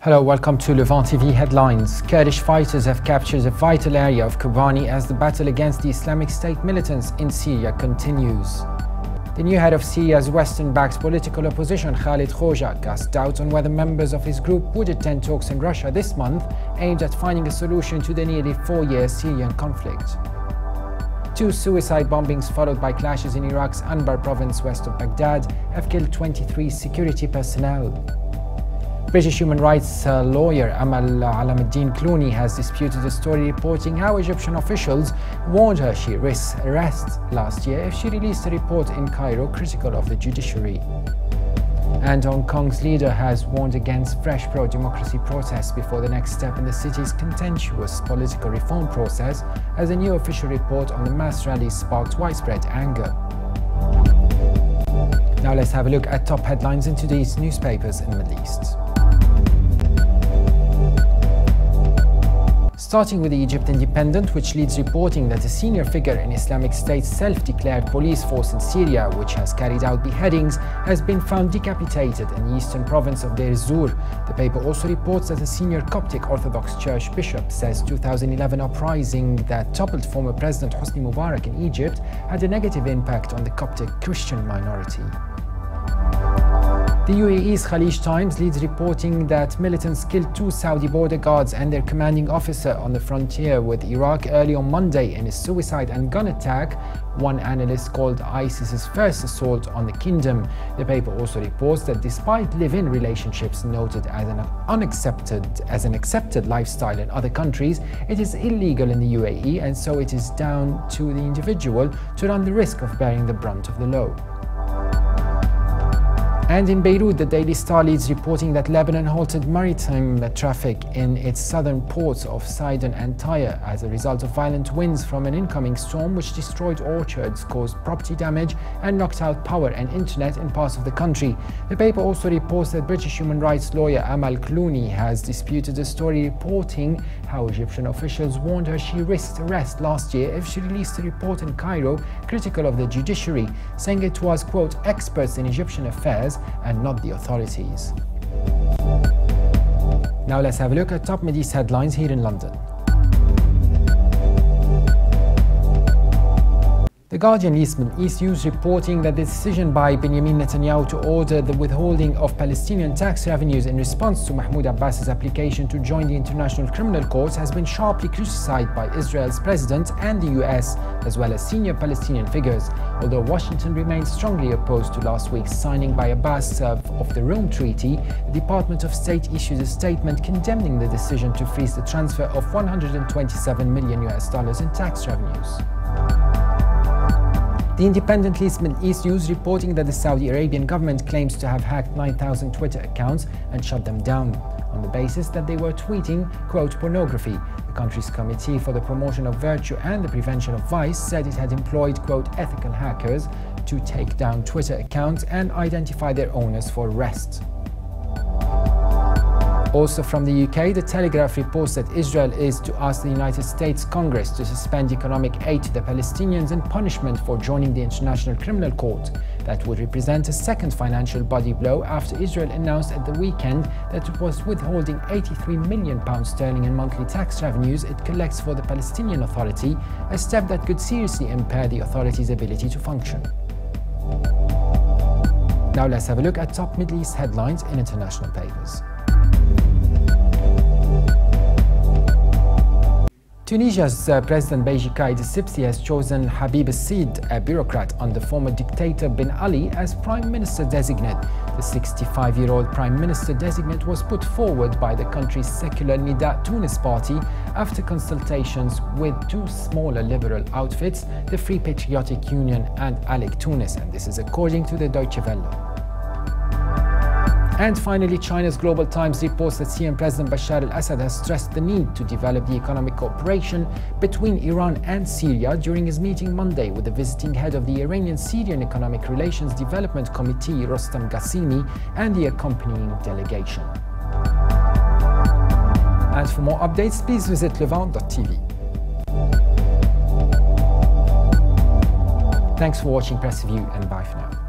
Hello, welcome to Levant TV headlines. Kurdish fighters have captured a vital area of Kobani as the battle against the Islamic State militants in Syria continues. The new head of Syria's Western-backed political opposition, Khalid Khoja, cast doubt on whether members of his group would attend talks in Russia this month aimed at finding a solution to the nearly 4-year Syrian conflict. 2 suicide bombings followed by clashes in Iraq's Anbar province west of Baghdad have killed 23 security personnel. British human rights lawyer Amal Alamuddin Clooney has disputed a story reporting how Egyptian officials warned her she risks arrest last year if she released a report in Cairo critical of the judiciary. And Hong Kong's leader has warned against fresh pro-democracy protests before the next step in the city's contentious political reform process, as a new official report on the mass rallies sparked widespread anger. Now let's have a look at top headlines in today's newspapers in the Middle East. Starting with the Egypt Independent, which leads reporting that a senior figure in Islamic State's self-declared police force in Syria, which has carried out beheadings, has been found decapitated in the eastern province of Deir ez-Zor. The paper also reports that a senior Coptic Orthodox Church bishop says 2011 uprising that toppled former President Hosni Mubarak in Egypt had a negative impact on the Coptic Christian minority. The UAE's Khalij Times leads reporting that militants killed 2 Saudi border guards and their commanding officer on the frontier with Iraq early on Monday in a suicide and gun attack. One analyst called ISIS's first assault on the kingdom. The paper also reports that despite live-in relationships noted as an accepted lifestyle in other countries, it is illegal in the UAE, and so it is down to the individual to run the risk of bearing the brunt of the law. And in Beirut, the Daily Star leads reporting that Lebanon halted maritime traffic in its southern ports of Sidon and Tyre as a result of violent winds from an incoming storm which destroyed orchards, caused property damage and knocked out power and internet in parts of the country. The paper also reports that British human rights lawyer Amal Clooney has disputed a story reporting how Egyptian officials warned her she risked arrest last year if she released a report in Cairo critical of the judiciary, saying it was, quote, experts in Egyptian affairs and not the authorities. Now let's have a look at top Mideast headlines here in London. The Guardian leads Middle East News reporting that the decision by Benjamin Netanyahu to order the withholding of Palestinian tax revenues in response to Mahmoud Abbas's application to join the International Criminal Court has been sharply criticized by Israel's president and the US, as well as senior Palestinian figures, although Washington remains strongly opposed to last week's signing by Abbas of the Rome Treaty. The Department of State issued a statement condemning the decision to freeze the transfer of $127 million in tax revenues. The Independent leads Middle East News reporting that the Saudi Arabian government claims to have hacked 9,000 Twitter accounts and shut them down on the basis that they were tweeting, quote, pornography. The country's Committee for the Promotion of Virtue and the Prevention of Vice said it had employed, quote, ethical hackers to take down Twitter accounts and identify their owners for arrest. Also from the UK, The Telegraph reports that Israel is to ask the United States Congress to suspend economic aid to the Palestinians in punishment for joining the International Criminal Court. That would represent a second financial body blow after Israel announced at the weekend that it was withholding £83 million in monthly tax revenues it collects for the Palestinian Authority, a step that could seriously impair the authority's ability to function. Now let's have a look at top Middle East headlines in international papers. Tunisia's President Beji Caid Essebsi has chosen Habib Essid, a bureaucrat under former dictator Ben Ali, as Prime Minister designate. The 65-year-old Prime Minister designate was put forward by the country's secular Nida Tunis party after consultations with 2 smaller liberal outfits, the Free Patriotic Union and Alec Tunis, and this is according to the Deutsche Welle. And finally, China's Global Times reports that Syrian President Bashar al-Assad has stressed the need to develop the economic cooperation between Iran and Syria during his meeting Monday with the visiting head of the Iranian-Syrian Economic Relations Development Committee, Rostam Ghassemi, and the accompanying delegation. And for more updates, please visit levant.tv. Thanks for watching Press Review, and bye for now.